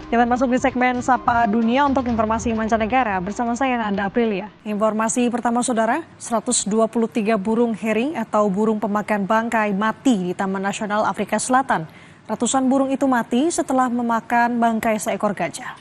Kita masuk di segmen Sapa Dunia untuk informasi mancanegara bersama saya Nanda Aprilia. Informasi pertama saudara, 123 burung hering atau burung pemakan bangkai mati di Taman Nasional Afrika Selatan. Ratusan burung itu mati setelah memakan bangkai seekor gajah.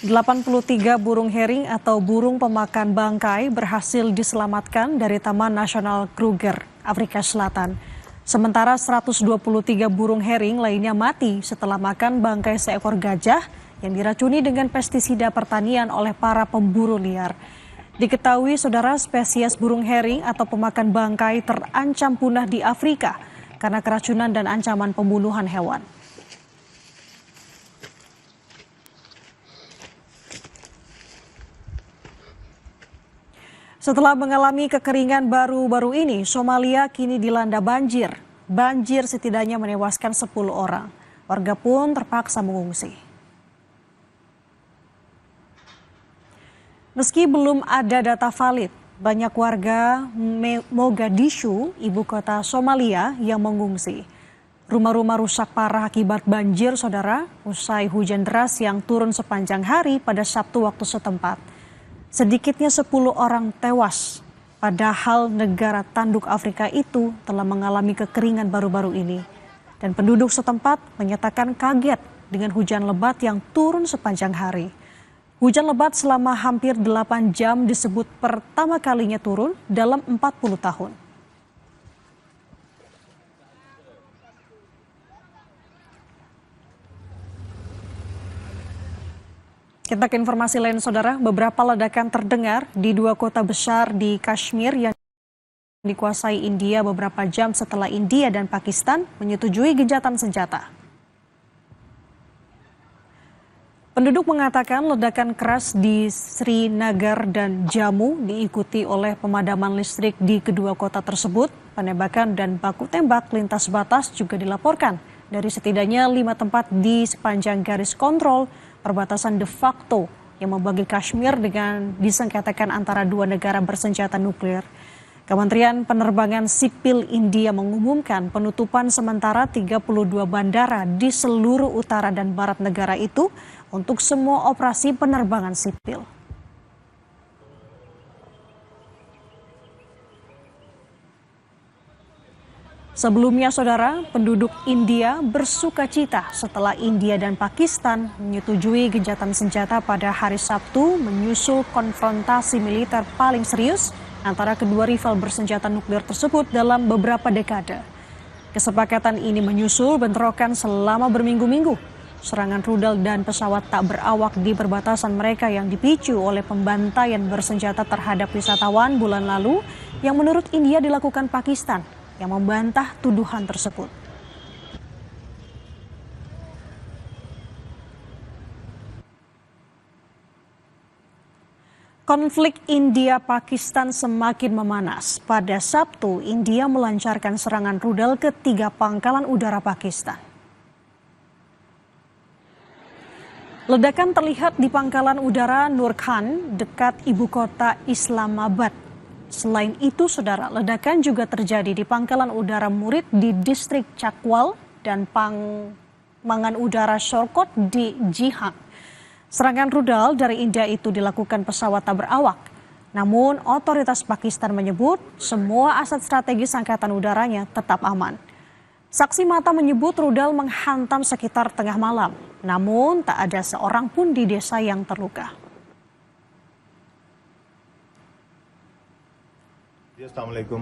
83 burung hering atau burung pemakan bangkai berhasil diselamatkan dari Taman Nasional Kruger, Afrika Selatan. Sementara 123 burung hering lainnya mati setelah makan bangkai seekor gajah yang diracuni dengan pestisida pertanian oleh para pemburu liar. Diketahui saudara, spesies burung hering atau pemakan bangkai terancam punah di Afrika karena keracunan dan ancaman pembunuhan hewan. Setelah mengalami kekeringan baru-baru ini, Somalia kini dilanda banjir. Banjir setidaknya menewaskan 10 orang. Warga pun terpaksa mengungsi. Meski belum ada data valid, banyak warga Mogadishu, ibu kota Somalia, yang mengungsi. Rumah-rumah rusak parah akibat banjir, saudara, usai hujan deras yang turun sepanjang hari pada Sabtu waktu setempat. Sedikitnya 10 orang tewas, padahal negara tanduk Afrika itu telah mengalami kekeringan baru-baru ini. Dan penduduk setempat menyatakan kaget dengan hujan lebat yang turun sepanjang hari. Hujan lebat selama hampir 8 jam disebut pertama kalinya turun dalam 40 tahun. Kita ke informasi lain saudara, beberapa ledakan terdengar di 2 kota besar di Kashmir yang dikuasai India beberapa jam setelah India dan Pakistan menyetujui gencatan senjata. Penduduk mengatakan ledakan keras di Srinagar dan Jammu diikuti oleh pemadaman listrik di kedua kota tersebut. Penembakan dan baku tembak lintas batas juga dilaporkan dari setidaknya 5 tempat di sepanjang garis kontrol perbatasan de facto yang membagi Kashmir dengan disengketakan antara 2 negara bersenjata nuklir. Kementerian Penerbangan Sipil India mengumumkan penutupan sementara 32 bandara di seluruh utara dan barat negara itu untuk semua operasi penerbangan sipil. Sebelumnya saudara, penduduk India bersukacita setelah India dan Pakistan menyetujui gencatan senjata pada hari Sabtu menyusul konfrontasi militer paling serius antara kedua rival bersenjata nuklir tersebut dalam beberapa dekade. Kesepakatan ini menyusul bentrokan selama berminggu-minggu. Serangan rudal dan pesawat tak berawak di perbatasan mereka yang dipicu oleh pembantaian bersenjata terhadap wisatawan bulan lalu yang menurut India dilakukan Pakistan yang membantah tuduhan tersebut. Konflik India-Pakistan semakin memanas. Pada Sabtu, India melancarkan serangan rudal ke 3 pangkalan udara Pakistan. Ledakan terlihat di pangkalan udara Nur Khan dekat ibu kota Islamabad. Selain itu, saudara, ledakan juga terjadi di pangkalan udara Murid di distrik Chakwal dan pangkalan udara Shorkot di Jihang. Serangan rudal dari India itu dilakukan pesawat tak berawak. Namun, otoritas Pakistan menyebut semua aset strategis angkatan udaranya tetap aman. Saksi mata menyebut rudal menghantam sekitar tengah malam. Namun, tak ada seorang pun di desa yang terluka. अस्सलामुअलैकुम।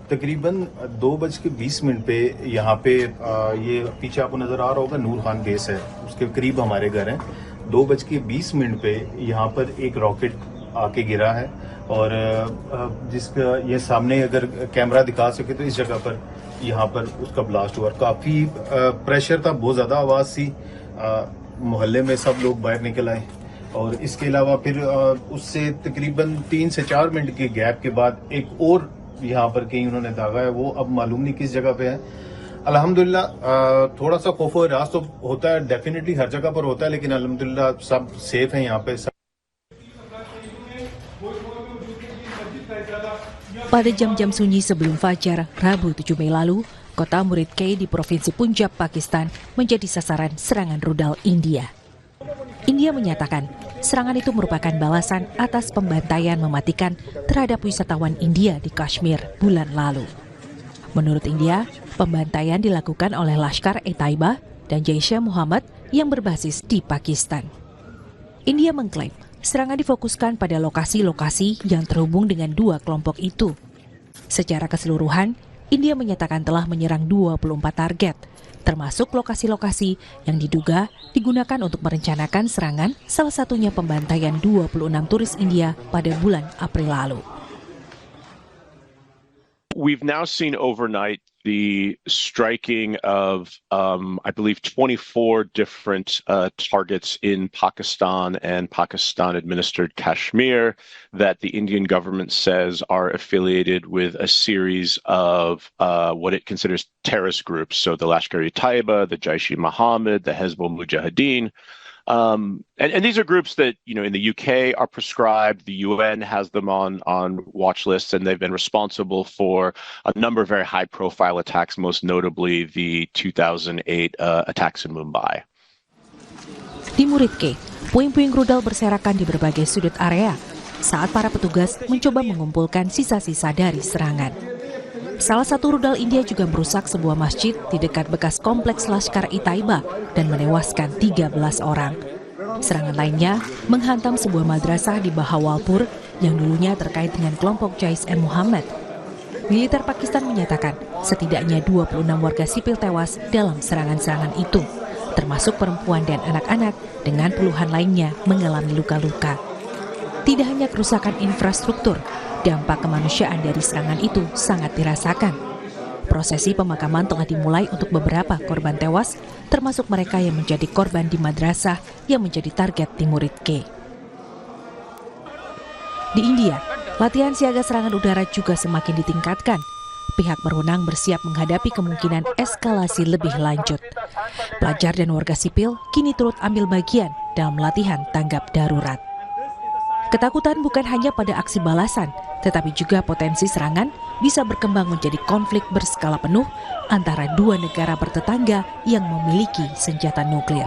तकरीबन 2:20 पे यहाँ पे ये पीछे आपको नजर आ रहा होगा नूर खान बेस है, उसके करीब हमारे घर हैं। 2:20 पे यहाँ पर एक रॉकेट आके गिरा है और जिसका ये सामने अगर कैमरा दिखा सके तो इस जगह पर यहाँ पर उसका ब्लास्ट हुआ। काफी प्रेशर था, बहुत ज्यादा आवाज थी, मोहल्ले में सब लोग बाहर निकल आए और इसके अलावा फिर उससे तकरीबन 3 से 4 मिनट के गैप के बाद एक और यहाँ पर कहीं उन्होंने दागा है, वो अब मालूम नहीं किस जगह पे है। अल्हम्दुलिल्लाह थोड़ा सा खौफ और रास तो होता है, डेफिनेटली हर जगह पर होता है, लेकिन अल्हम्दुलिल्लाह सब सेफ है यहाँ पे। Pada jam-jam sunyi sebelum fajar, Rabu 7 Mei lalu, kota Murudke di Provinsi Punjab, Pakistan menjadi sasaran serangan rudal India. India menyatakan serangan itu merupakan balasan atas pembantaian mematikan terhadap wisatawan India di Kashmir bulan lalu. Menurut India, pembantaian dilakukan oleh Lashkar-e-Taiba dan Jaish-e-Muhammad yang berbasis di Pakistan. India mengklaim serangan difokuskan pada lokasi-lokasi yang terhubung dengan dua kelompok itu. Secara keseluruhan, India menyatakan telah menyerang 24 target, termasuk lokasi-lokasi yang diduga digunakan untuk merencanakan serangan, salah satunya pembantaian 26 turis India pada bulan April lalu. We've now seen overnight the striking of, I believe, 24 different targets in Pakistan and Pakistan-administered Kashmir that the Indian government says are affiliated with a series of what it considers terrorist groups. So the Lashkar-e-Taiba, the Jaish-e-Mohammed, the Hezbollah Mujahideen. And these are groups that, in the UK are prescribed, the UN has them on watch lists, and they've been responsible for a number of very high-profile attacks, most notably the 2008 attacks in Mumbai. Di Murudke, puing-puing rudal berserakan di berbagai sudut area saat para petugas mencoba mengumpulkan sisa-sisa dari serangan. Salah satu rudal India juga merusak sebuah masjid di dekat bekas kompleks Lashkar-e-Taiba dan menewaskan 13 orang. Serangan lainnya menghantam sebuah madrasah di Bahawalpur yang dulunya terkait dengan kelompok Jaish-e-Muhammad. Militer Pakistan menyatakan setidaknya 26 warga sipil tewas dalam serangan-serangan itu, termasuk perempuan dan anak-anak, dengan puluhan lainnya mengalami luka-luka. Tidak hanya kerusakan infrastruktur, dampak kemanusiaan dari serangan itu sangat dirasakan. Prosesi pemakaman telah dimulai untuk beberapa korban tewas, termasuk mereka yang menjadi korban di madrasah yang menjadi target di Murudke. Di India, latihan siaga serangan udara juga semakin ditingkatkan. Pihak berwenang bersiap menghadapi kemungkinan eskalasi lebih lanjut. Pelajar dan warga sipil kini turut ambil bagian dalam latihan tanggap darurat. Ketakutan bukan hanya pada aksi balasan, tetapi juga potensi serangan bisa berkembang menjadi konflik berskala penuh antara dua negara bertetangga yang memiliki senjata nuklir.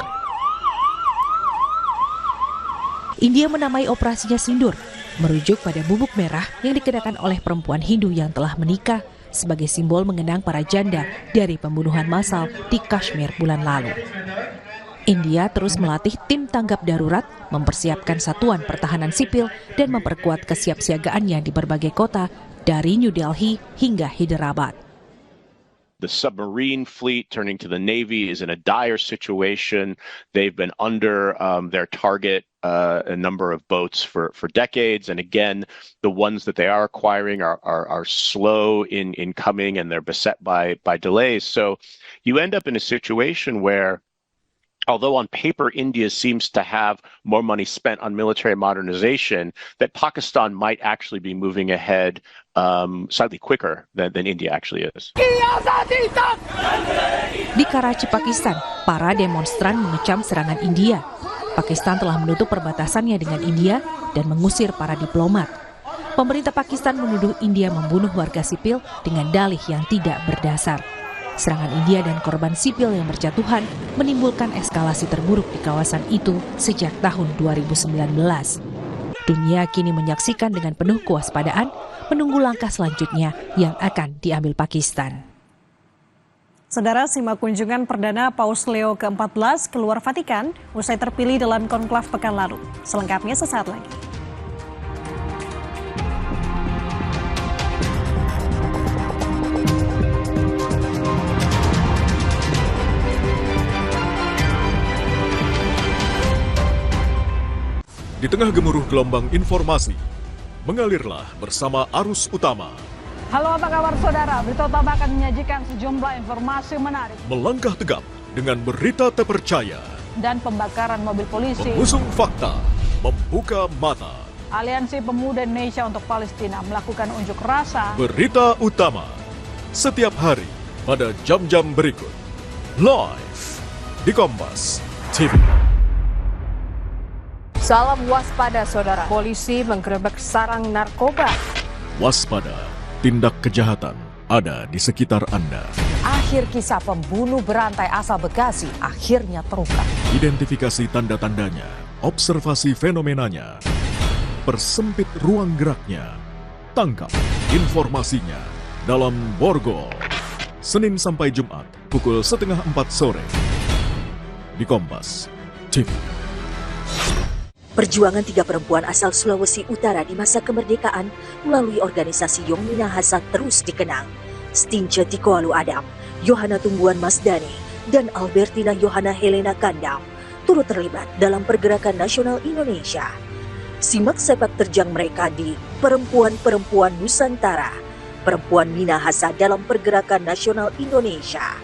India menamai operasinya Sindur, merujuk pada bubuk merah yang dikenakan oleh perempuan Hindu yang telah menikah sebagai simbol mengenang para janda dari pembunuhan massal di Kashmir bulan lalu. India terus melatih tim tanggap darurat, mempersiapkan satuan pertahanan sipil, dan memperkuat kesiapsiagaannya di berbagai kota, dari New Delhi hingga Hyderabad. The submarine fleet turning to the Navy is in a dire situation. They've been under their target a number of boats for decades. And again, the ones that they are acquiring are slow in coming, and they're beset by delays. So you end up in a situation where, although on paper India seems to have more money spent on military modernization, that Pakistan might actually be moving ahead slightly quicker than India actually is. Di Karachi, Pakistan, para demonstran mengecam serangan India. Pakistan telah menutup perbatasannya dengan India dan mengusir para diplomat. Pemerintah Pakistan menuduh India membunuh warga sipil dengan dalih yang tidak berdasar. Serangan India dan korban sipil yang berjatuhan menimbulkan eskalasi terburuk di kawasan itu sejak tahun 2019. Dunia kini menyaksikan dengan penuh kewaspadaan, menunggu langkah selanjutnya yang akan diambil Pakistan. Saudara, simak kunjungan Perdana Paus Leo ke-14 keluar Vatikan usai terpilih dalam konklav pekan lalu. Selengkapnya sesaat lagi. Di tengah gemuruh gelombang informasi, mengalirlah bersama arus utama. Halo, apa kabar saudara? Berita utama akan menyajikan sejumlah informasi menarik. Melangkah tegap dengan berita terpercaya. Dan pembakaran mobil polisi. Mengusung fakta, membuka mata. Aliansi Pemuda Indonesia untuk Palestina melakukan unjuk rasa. Berita utama, setiap hari pada jam-jam berikut. Live di Kompas TV. Salam waspada saudara. Polisi menggerebek sarang narkoba. Waspada, tindak kejahatan ada di sekitar Anda. Akhir kisah pembunuh berantai asal Bekasi akhirnya terungkap. Identifikasi tanda-tandanya, observasi fenomenanya, persempit ruang geraknya, tangkap informasinya dalam Borgol. Senin sampai Jumat, pukul 3:30 sore. Di Kompas TV. Perjuangan 3 perempuan asal Sulawesi Utara di masa kemerdekaan melalui organisasi Yong Minahasa terus dikenang. Stinche Tikoalu Adam, Yohana Tumbuhan Masdani, dan Albertina Yohana Helena Kandam turut terlibat dalam pergerakan nasional Indonesia. Simak sepak terjang mereka di Perempuan-Perempuan Nusantara, Perempuan Minahasa dalam pergerakan nasional Indonesia.